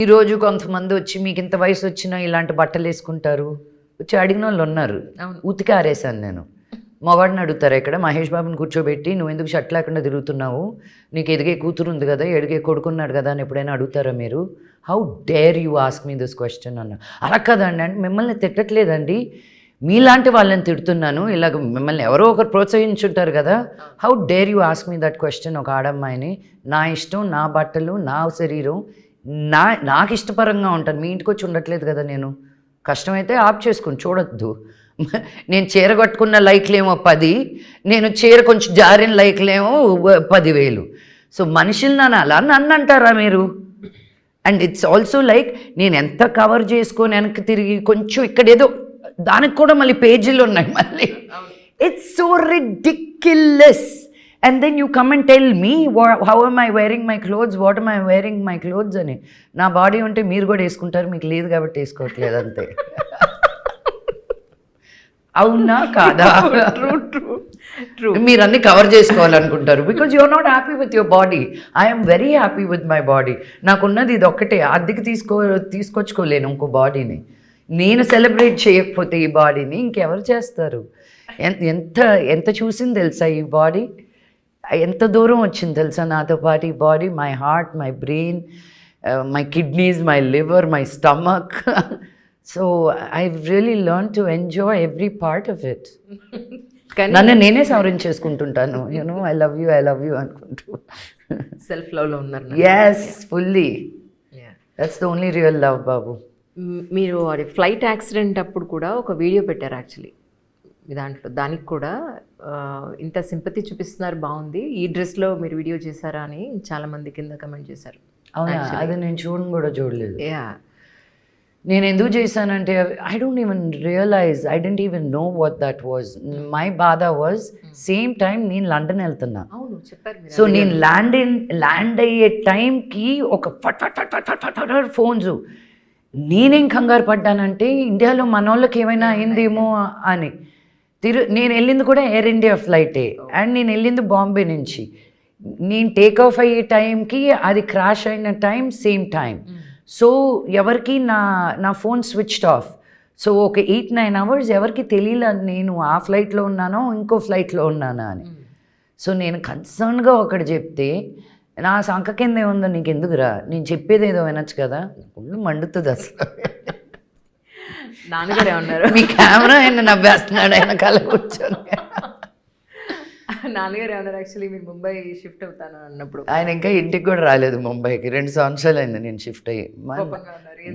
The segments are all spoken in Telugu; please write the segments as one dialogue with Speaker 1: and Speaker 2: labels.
Speaker 1: ఈరోజు కొంతమంది వచ్చి మీకు ఇంత వయసు వచ్చినా ఇలాంటి బట్టలు వేసుకుంటారు వచ్చి అడిగిన వాళ్ళు ఉన్నారు. ఉతికి ఆరేసాను నేను. మగవాడిని అడుగుతారు ఇక్కడ మహేష్ బాబుని కూర్చోబెట్టి నువ్వు ఎందుకు షర్ట్ లేకుండా తిరుగుతున్నావు, నీకు ఎదిగే కూతురు ఉంది కదా, ఎదిగే కొడుకున్నాడు కదా అని ఎప్పుడైనా అడుగుతారా మీరు? How dare you ask me this question అన్న. అలా కదండి అంటే మిమ్మల్ని తిట్టట్లేదండి, మీలాంటి వాళ్ళని తిడుతున్నాను. ఇలాగ మిమ్మల్ని ఎవరో ఒకరు ప్రోత్సహించుంటారు కదా. How dare you ask me that question ఒక ఆడమ్మాయిని. నా ఇష్టం, నా బట్టలు, నా శరీరం, నాకు ఇష్టపరంగా ఉంటాను. మీ ఇంటికి వచ్చి ఉండట్లేదు కదా నేను. కష్టమైతే ఆప్ చేసుకుని చూడొద్దు. నేను చీర కట్టుకున్న లైక్లేమో 10, నేను చీర కొంచెం జారిన లైక్లేమో 10,000. సో మనుషులు నన్ను అంటారా మీరు? అండ్ ఇట్స్ ఆల్సో లైక్ నేను ఎంత కవర్ చేసుకొని వెనక్కి తిరిగి కొంచెం ఇక్కడేదో దానికి కూడా మళ్ళీ పేజీలు ఉన్నాయి మళ్ళీ. It's so ridiculous. And then you come and tell me how am I wearing my clothes, what am I wearing my clothes అని. నా బాడీ ఉంటే మీరు కూడా వేసుకుంటారు, మీకు లేదు కాబట్టి వేసుకోవట్లేదు అంతే. అవునా కాదా? మీరు అన్ని కవర్ చేసుకోవాలనుకుంటారు because you are not happy with your body. I'm very happy with my body. నాకున్నది ఇది ఒక్కటే, అద్దెకి తీసుకొచ్చుకోలేను ఇంకో బాడీని. నేను సెలబ్రేట్ చేయకపోతే ఈ బాడీని ఇంకెవరు చేస్తారు? ఎంత ఎంత చూసింది తెలుసా ఈ బాడీ, ఎంత దూరం వచ్చింది తెలుసా నాతో పాటు ఈ body. My heart, my brain, my kidneys, my liver, my stomach. So I really learn to enjoy every part of it. నన్ను నేనే సవరించేసుకుంటుంటాను. యూనో ఐ లవ్ యూ అనుకుంటూ.
Speaker 2: సెల్ఫ్ లవ్లో ఉన్నారు.
Speaker 1: Yes, fully. That's the only real love బాబు.
Speaker 2: మీరు అది ఫ్లైట్ యాక్సిడెంట్ అప్పుడు కూడా ఒక వీడియో పెట్టారు యాక్చువల్లీ మీ దాంట్లో. దానికి కూడా ఇంత సింపతి చూపిస్తున్నారు, బాగుంది, ఈ డ్రెస్లో మీరు వీడియో చేశారా అని చాలామంది కింద కమెంట్ చేశారు.
Speaker 1: అవునా? అది నేను చూడలేదు. నేను ఎందుకు చేశానంటే I don't even realize, I don't even know what that was. My బాధ వాజ్ సేమ్ టైం నేను లండన్ వెళ్తున్నా. సో నేను ల్యాండ్ అయ్యే టైంకి ఒక ఫట్ ఫట్ ఫట్ ఫట్ ఫట్ ఫట్ ఫోన్స్. నేనేం కంగారు పడ్డానంటే ఇండియాలో మన వాళ్ళకి ఏమైనా అయిందేమో అని. నేను వెళ్ళింది కూడా ఎయిర్ ఇండియా ఫ్లైటే, అండ్ నేను వెళ్ళింది బాంబే నుంచి. నేను టేక్ ఆఫ్ అయ్యే టైంకి అది క్రాష్ అయిన టైం సేమ్ టైం. సో ఎవరికి నా ఫోన్ స్విచ్డ్ ఆఫ్. సో ఒక 8-9 అవర్స్ ఎవరికి తెలియలేదు నేను ఆ ఫ్లైట్లో ఉన్నానో ఇంకో ఫ్లైట్లో ఉన్నానా అని. సో నేను కన్సర్న్గా ఒకటి చెప్తే నా సంఖ కింద ఏముందో నీకు ఎందుకురా, నేను చెప్పేది ఏదో వినొచ్చు కదా. ఒళ్ళు మండుతుంది అసలు.
Speaker 2: నాన్నగారు ఏమన్నారు?
Speaker 1: మీ కెమెరా ఆయన నవ్వేస్తున్నాడు ఆయన కళ కూర్చొని.
Speaker 2: నాన్నగారు ఏమన్నారు యాక్చువల్లీ మీరు ముంబై షిఫ్ట్ అవుతాను అన్నప్పుడు?
Speaker 1: ఆయన ఇంకా ఇంటికి కూడా రాలేదు ముంబైకి. 2 సంవత్సరాలు అయింది నేను షిఫ్ట్ అయ్యి.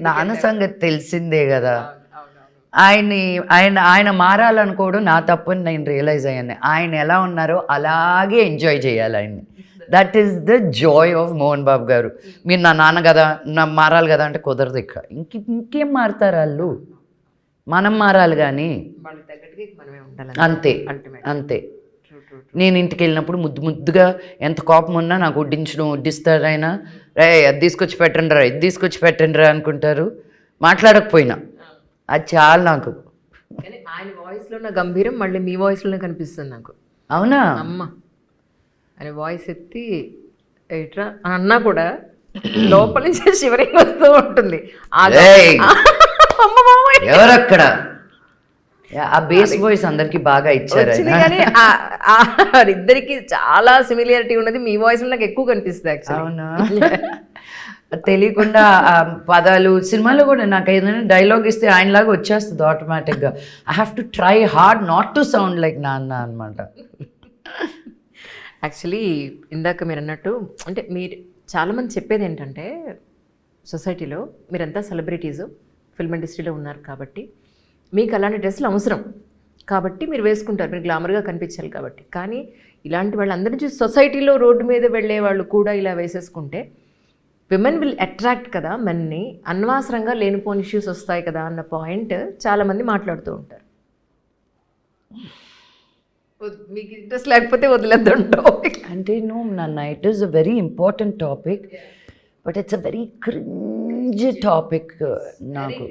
Speaker 1: నాన్న సంగతి తెలిసిందే కదా. ఆయన మారాలనుకోవడం నా తప్పని నేను రియలైజ్ అయ్యాను. ఆయన ఎలా ఉన్నారో అలాగే ఎంజాయ్ చేయాలి ఆయన్ని. That is the joy of Mohan Babu గారు. మీరు నా నాన్న కదా, నా మారాలి కదా అంటే కుదరదు. ఇంకేం మారుతారు వాళ్ళు, మనం మారాలి కానీ. అంతే. నేను ఇంటికి వెళ్ళినప్పుడు ముద్దుగా ఎంత కోపం ఉన్నా నాకు వడ్డిస్తాడు ఆయన. అది తీసుకొచ్చి పెట్టండి రా, ఇది తీసుకొచ్చి పెట్టండి రా అనుకుంటారు. మాట్లాడకపోయినా అది చాలా నాకు.
Speaker 2: ఆయన వాయిస్లో ఉన్న గంభీరం మళ్ళీ మీ వాయిస్లోనే కనిపిస్తుంది నాకు.
Speaker 1: అవునా?
Speaker 2: అమ్మ ఆయన వాయిస్ ఎత్తి ఎట్రా అని అన్నా కూడా లోపల నుంచి శివరింగ్ వస్తూ ఉంటుంది.
Speaker 1: ఎవరక్కడ ఆ బేస్ వాయిస్ అందరికి బాగా ఇచ్చారు
Speaker 2: కానీ ఇద్దరికి చాలా సిమిలారిటీ ఉన్నది. మీ వాయిస్ నాకు ఎక్కువ కనిపిస్తుంది యాక్చువల్లీ.
Speaker 1: అవునా? తెలియకుండా పదాలు సినిమాలో కూడా నాకు ఏదైనా డైలాగ్ ఇస్తే ఆయనలాగా వచ్చేస్తుంది ఆటోమేటిక్గా. I have to try hard not to sound like నాన్న అనమాట.
Speaker 2: యాక్చువల్లీ ఇందాక మీరు అన్నట్టు అంటే మీరు చాలామంది చెప్పేది ఏంటంటే సొసైటీలో మీరంతా సెలబ్రిటీసు, ఫిల్మ్ ఇండస్ట్రీలో ఉన్నారు కాబట్టి మీకు అలాంటి డ్రెస్సులు అవసరం కాబట్టి మీరు వేసుకుంటారు, మీరు గ్లామర్గా కనిపించాలి కాబట్టి. కానీ ఇలాంటి వాళ్ళందరి నుంచి సొసైటీలో రోడ్డు మీద వెళ్ళే వాళ్ళు కూడా ఇలా వేసేసుకుంటే విమెన్ విల్ అట్రాక్ట్ కదా మెన్ని, అనవసరంగా లేనిపోని ఇష్యూస్ వస్తాయి కదా అన్న పాయింట్ చాలామంది మాట్లాడుతూ ఉంటారు. మీకు ఇంట్రెస్ట్ లేకపోతే వదిలేద్దంటావు
Speaker 1: అంటే నో నాన్న, it is a very important topic but it's a very cringe topic నాకు.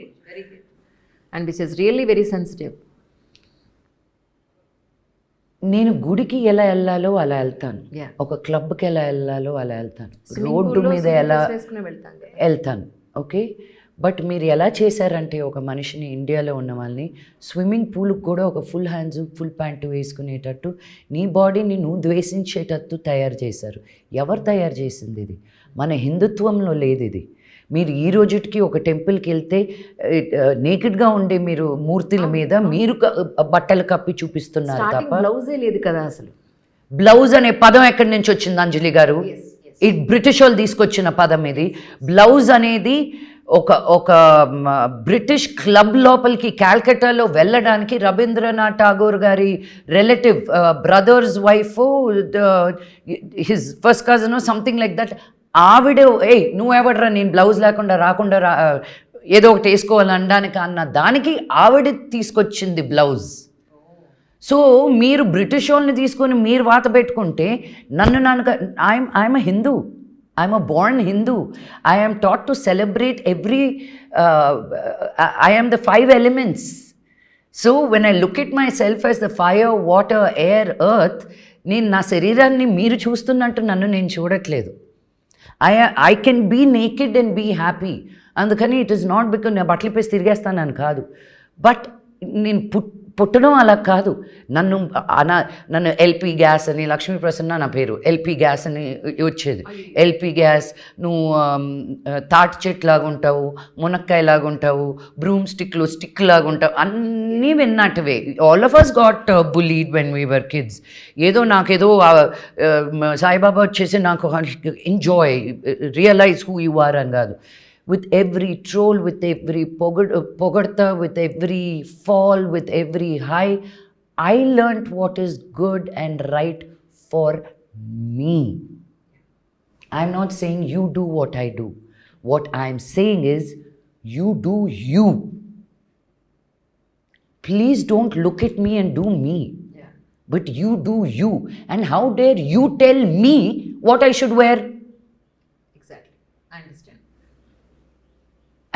Speaker 2: And which is really very sensitive.
Speaker 1: నేను గుడికి ఎలా వెళ్ళాలో అలా వెళ్తాను, ఒక క్లబ్కి ఎలా వెళ్ళాలో అలా వెళ్తాను, రోడ్డు మీద ఎలా వెళ్తాను. ఓకే, బట్ మీరు ఎలా చేశారంటే ఒక మనిషిని, ఇండియాలో ఉన్న వాళ్ళని స్విమ్మింగ్ పూల్కి కూడా ఒక ఫుల్ హ్యాండ్స్ ఫుల్ ప్యాంటు వేసుకునేటట్టు నీ బాడీని నువ్వు ద్వేషించేటట్టు తయారు చేశారు. ఎవరు తయారు చేసింది ఇది? మన హిందుత్వంలో లేదు ఇది. మీరు ఈ రోజుకి ఒక టెంపుల్కి వెళ్తే నేకెడ్గా ఉండే మీరు మూర్తుల మీద మీరు బట్టలు కప్పి చూపిస్తున్నారు తప్ప
Speaker 2: బ్లౌజే లేదు కదా అసలు.
Speaker 1: బ్లౌజ్ అనే పదం ఎక్కడి నుంచి వచ్చింది అంజలి గారు? ఈ బ్రిటిష్ వాళ్ళు తీసుకొచ్చిన పదం ఇది. బ్లౌజ్ అనేది ఒక బ్రిటిష్ క్లబ్ లోపలికి క్యాల్కటాలో వెళ్ళడానికి రవీంద్రనాథ్ ఠాగూర్ గారి relative brother's wife, his first cousin something like that, ఆవిడ నువ్వెవడరా నేను బ్లౌజ్ లేకుండా రాకుండా ఏదో ఒకటి వేసుకోవాలి అనడానికి అన్న దానికి ఆవిడ తీసుకొచ్చింది బ్లౌజ్. సో మీరు బ్రిటిష్ వాళ్ళని తీసుకొని మీరు వాత పెట్టుకుంటే నన్ను I'm a Hindu, I'm a Born Hindu. I am taught to celebrate every I am the 5 elements. So when I look at myself as the fire, water, air, earth, నేను నా శరీరాన్ని మీరు చూస్తున్నట్టు నన్ను నేను చూడట్లేదు. I can be naked and be happy. అందుకని ఇట్ ఈస్ నాట్ బికాజ్ నేను బట్టలు పేసి తిరిగేస్తానని కాదు, బట్ నేను పుట్టడం అలా కాదు. నన్ను ఎల్పి గ్యాస్ అని, లక్ష్మీ ప్రసన్న నా పేరు, ఎల్పి గ్యాస్ అని వచ్చేది. ఎల్పి గ్యాస్, నువ్వు తాటి చెట్టు లాగా ఉంటావు, మునక్కాయలాగా ఉంటావు, బ్రూమ్ స్టిక్ లాగా ఉంటావు, అన్నీ విన్నట్టువే. All of us got bullied when we were kids. నాకేదో సాయిబాబా వచ్చేసి నాకు enjoy, realize who you are అని కాదు. With every troll, with every pogarta, with every fall, with every high, I learnt what is good and right for me. I'm not saying you do what I do. What I'm saying is you do you. Please don't look at me and do me. Yeah. But you do you. And how dare you tell me what I should wear?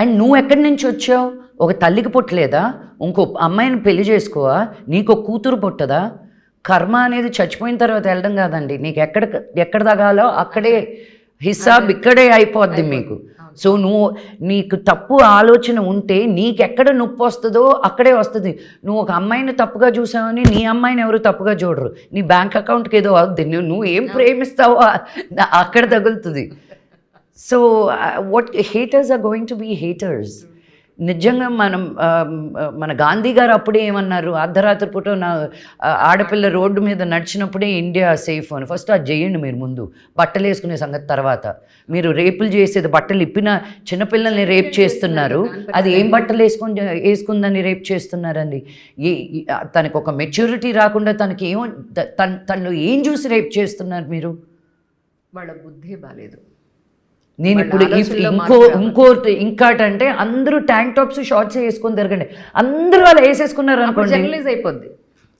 Speaker 1: And నువ్వు ఎక్కడి నుంచి వచ్చావు? ఒక తల్లికి పుట్టలేదా? ఇంకో అమ్మాయిని పెళ్లి చేసుకోవా? నీకు ఒక కూతురు పుట్టదా? కర్మ అనేది చచ్చిపోయిన తర్వాత వెళ్ళడం కాదండి. నీకు ఎక్కడ తగాలో అక్కడే హిసాబ్ ఇక్కడే అయిపోద్ది మీకు. సో నీకు తప్పు ఆలోచన ఉంటే నీకెక్కడ నొప్పి వస్తుందో అక్కడే వస్తుంది. నువ్వు ఒక అమ్మాయిని తప్పుగా చూసావని నీ అమ్మాయిని ఎవరు తప్పుగా చూడరు. నీ బ్యాంక్ అకౌంట్కి ఏదో అవుద్ది. నువ్వు ఏం ప్రేమిస్తావో అక్కడ తగులుతుంది. So what haters are going to be haters. నిజంగా మన గాంధీ గారు అప్పుడే ఏమన్నారు, అర్ధరాత్రి పూట ఆడపిల్ల రోడ్డు మీద నడిచినప్పుడే ఇండియా సేఫ్ అని. ఫస్ట్ అది చేయండి మీరు ముందు, బట్టలు వేసుకునే సంగతి తర్వాత. మీరు రేపులు చేసేది, బట్టలు ఇప్పిన చిన్నపిల్లల్ని రేప్ చేస్తున్నారు. అది ఏం బట్టలు వేసుకుందని రేప్ చేస్తున్నారండి? తనకు ఒక మెచ్యూరిటీ రాకుండా తనలో ఏం చూసి రేప్ చేస్తున్నారు మీరు?
Speaker 2: వాళ్ళ బుద్ధి బాలేదు.
Speaker 1: నేను ఇప్పుడు ఇంకోటంటే అందరూ ట్యాంక్ టాప్స్ షార్ట్స్ వేసుకొని తిరగండి, అందరూ వాళ్ళు వేసేసుకున్నారు అనుకోండి,
Speaker 2: జనరలైజ్ అయిపోద్ది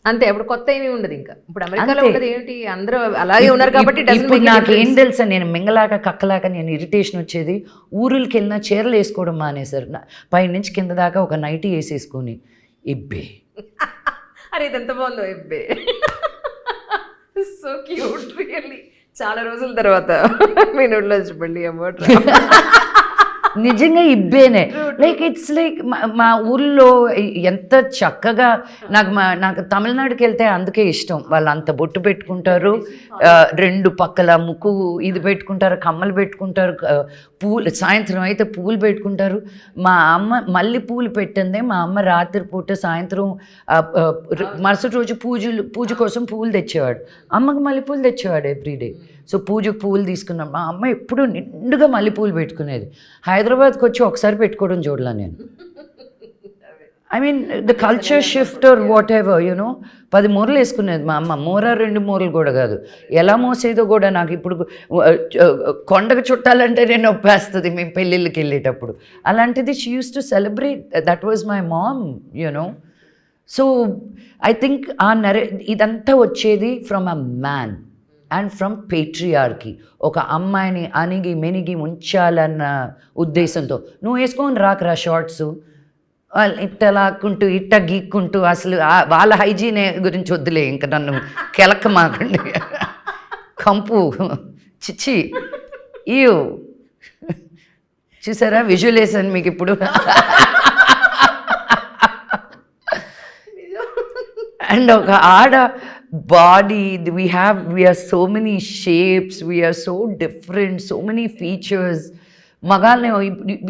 Speaker 2: అంతే. అప్పుడు కొత్త ఏమీ ఉండదు. ఇంకా ఇప్పుడు అమెరికాలో ఉండదు ఏంటి, అందరూ అలాగే ఉన్నారు కాబట్టి.
Speaker 1: ఇప్పుడు నాకు ఏం తెలుసా, నేను మింగలాక కక్కలాక నేను ఇరిటేషన్ వచ్చేది. ఊరులకి వెళ్ళినా చీరలు వేసుకోవడం మానేశారు. పై నుంచి కింద దాకా ఒక నైటీ వేసేసుకొని ఇబ్బే.
Speaker 2: అరే ఇది ఎంత బాగుందో ఇబ్బే, సో క్యూట్ రియల్లీ. చాలా రోజుల తర్వాత మీ నోట్లో చెప్పండి అమ్మోట్
Speaker 1: నిజంగా ఇబ్బేనే. లైక్ ఇట్స్ లైక్ మా ఊళ్ళో ఎంత చక్కగా నాకు తమిళనాడుకి వెళ్తే అందుకే ఇష్టం. వాళ్ళు అంత బొట్టు పెట్టుకుంటారు, 2 పక్కల ముక్కు ఇది పెట్టుకుంటారు, కమ్మలు పెట్టుకుంటారు, పూలు సాయంత్రం అయితే పూలు పెట్టుకుంటారు. మా అమ్మ మళ్ళీ పూలు పెట్టిందే, మా అమ్మ రాత్రిపూట సాయంత్రం మరుసటి రోజు పూజ కోసం పూలు తెచ్చేవాడు. అమ్మకి మల్లెపూలు తెచ్చేవాడు ఎవ్రీడే. సో పూజకు పూలు తీసుకున్నాం. మా అమ్మ ఎప్పుడు నిండుగా మల్లెపూలు పెట్టుకునేది. హైదరాబాద్కి వచ్చి ఒకసారి పెట్టుకోవడం చూడలా నేను. I mean the culture shift or whatever 10 మూరలు వేసుకునేది మా అమ్మ. 2 మూరలు కూడా కాదు, ఎలా మోసేదో కూడా. నాకు ఇప్పుడు కొండకు చుట్టాలంటే నేను ఒప్పేస్తుంది మేము పెళ్ళిళ్ళకి వెళ్ళేటప్పుడు. అలాంటిది she use to celebrate, that was my mom so I think ఇదంతా వచ్చేది from a man and from patriarchy. ఒక అమ్మాయిని అణిగి మెనిగి ఉంచాలన్న ఉద్దేశంతో నువ్వు వేసుకొని రాకరా షార్ట్స్, ఇట్ట లాక్కుంటూ ఇట్ట గీక్కుంటూ. అసలు వాళ్ళ హైజీనే గురించి వద్దులే, ఇంకా నన్ను కెలక్క మాకండి. కంపు చిచ్చి ఇయో చూసారా విజువల్ వేసాను మీకు ఇప్పుడు. అండ్ ఒక ఆడ body we're so many shapes, we're so different, so many features. మగాళ్ళని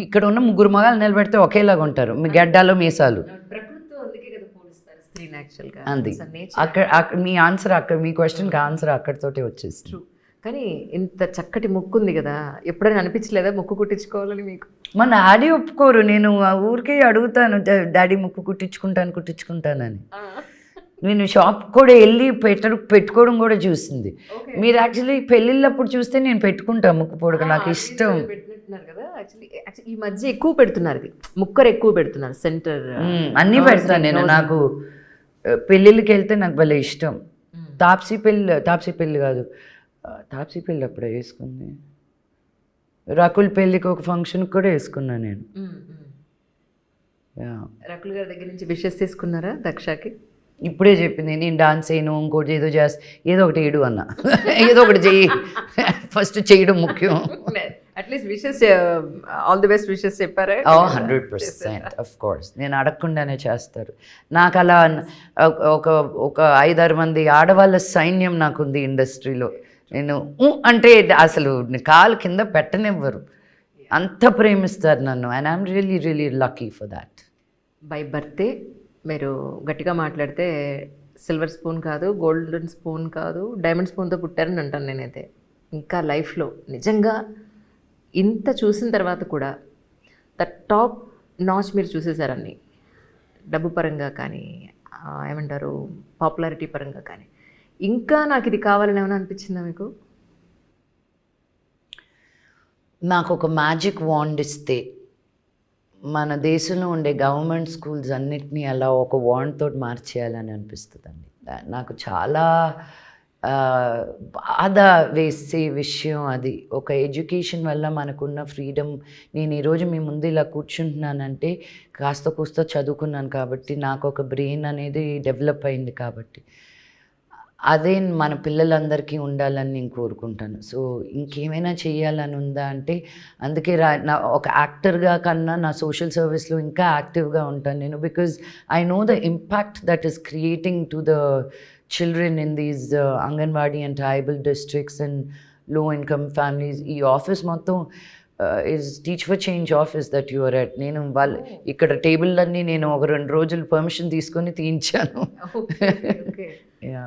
Speaker 1: ఇక్కడ ఉన్న 3 మగాళ్ళు నిలబెడితే ఒకేలాగా ఉంటారు, మీ గడ్డాలు మీసాలు. అంది అక్కడ మీ ఆన్సర్, అక్కడ మీ క్వశ్చన్కి ఆన్సర్ అక్కడితోటే వచ్చేస్తుంది.
Speaker 2: కానీ ఇంత చక్కటి ముక్కు ఉంది కదా, ఎప్పుడైనా అనిపించలేదా ముక్కు కుట్టించుకోవాలని మీకు?
Speaker 1: మా డాడీ ఒప్పుకోరు, నేను ఆ ఊరికే అడుగుతాను డాడీ ముక్కు కుట్టించుకుంటానని. నేను షాప్ కూడా వెళ్ళి పెట్టుకోవడం కూడా చూసింది. మీరు యాక్చువల్లీ పెళ్ళిళ్ళప్పుడు చూస్తే నేను పెట్టుకుంటాను ముక్కు పొడక, నాకు ఇష్టం.
Speaker 2: కదా యాక్చువల్లీ ఈ మధ్య ఎక్కువ పెడుతున్నారు, ఇది ముక్కరు ఎక్కువ పెడుతున్నారు, సెంటర్
Speaker 1: అన్నీ పెడతాను నేను. నాకు పెళ్ళిళ్ళకి వెళ్తే నాకు భలే ఇష్టం. తాప్సీ పెళ్ళి కాదు, తాప్సీ పెళ్ళి అప్పుడే వేసుకుంది, రకుల్ పెళ్ళికి ఒక ఫంక్షన్కి కూడా వేసుకున్నాను నేను.
Speaker 2: రకుల్ గారి దగ్గర నుంచి విషెస్ తీసుకున్నారా దక్షకి?
Speaker 1: ఇప్పుడే చెప్పింది, నేను డాన్స్ చేయను, ఇంకోటి ఏదో ఏదో ఒకటి ఏడు అన్న. ఏదో ఒకటి చెయ్యి, ఫస్ట్ చేయడం ముఖ్యం.
Speaker 2: At least wishes, all the best wishes చెప్పారా?
Speaker 1: 100% ఆఫ్ కోర్స్. నేను అడగకుండానే చేస్తారు. నాకు అలా ఒక 5-6 మంది ఆడవాళ్ళ సైన్యం నాకుంది ఇండస్ట్రీలో. నేను అంటే అసలు కాలు కింద పెట్టనివ్వరు, అంత ప్రేమిస్తారు నన్ను. And I'm really really lucky for that.
Speaker 2: By birthday మీరు గట్టిగా మాట్లాడితే సిల్వర్ స్పూన్ కాదు, గోల్డెన్ స్పూన్ కాదు, డైమండ్ స్పూన్తో పుట్టారని అంటాను నేనైతే. ఇంకా లైఫ్లో నిజంగా ఇంత చూసిన తర్వాత కూడా ద టాప్ నాచ్ మీరు చూసేసారని, డబ్బు పరంగా కానీ, ఏమంటారు పాపులారిటీ పరంగా కానీ. ఇంకా నాకు ఇది కావాలని ఏమైనా అనిపించిందా మీకు?
Speaker 1: నాకు ఒక మ్యాజిక్ వాండ్ ఇస్తే మన దేశంలో ఉండే గవర్నమెంట్ స్కూల్స్ అన్నిటినీ అలా ఒక వాండ్ తోటి మార్చేయాలని అనిపిస్తుందండి. నాకు చాలా బాధ వేసే విషయం అది. ఒక ఎడ్యుకేషన్ వల్ల మనకున్న ఫ్రీడమ్, నేను ఈరోజు మీ ముందు ఇలా కూర్చుంటున్నానంటే కాస్త కూస్త చదువుకున్నాను కాబట్టి, నాకు ఒక బ్రెయిన్ అనేది డెవలప్ అయింది కాబట్టి, అదే మన పిల్లలందరికీ ఉండాలని నేను కోరుకుంటాను. సో ఇంకేమైనా చేయాలని ఉందా అంటే, అందుకే నా ఒక యాక్టర్గా కన్నా నా సోషల్ సర్వీస్లో ఇంకా యాక్టివ్గా ఉంటాను నేను. Because I know the impact that is creating to the children in these anganwadi and tribal districts and లో ఇన్కమ్ ఫ్యామిలీస్. ఈ ఆఫీస్ మొత్తం is teach for change office that your at. నేను ఇక్కడ టేబుల్లన్నీ నేను ఒక 2 రోజులు పర్మిషన్ తీసుకొని తీయించాను.
Speaker 2: యా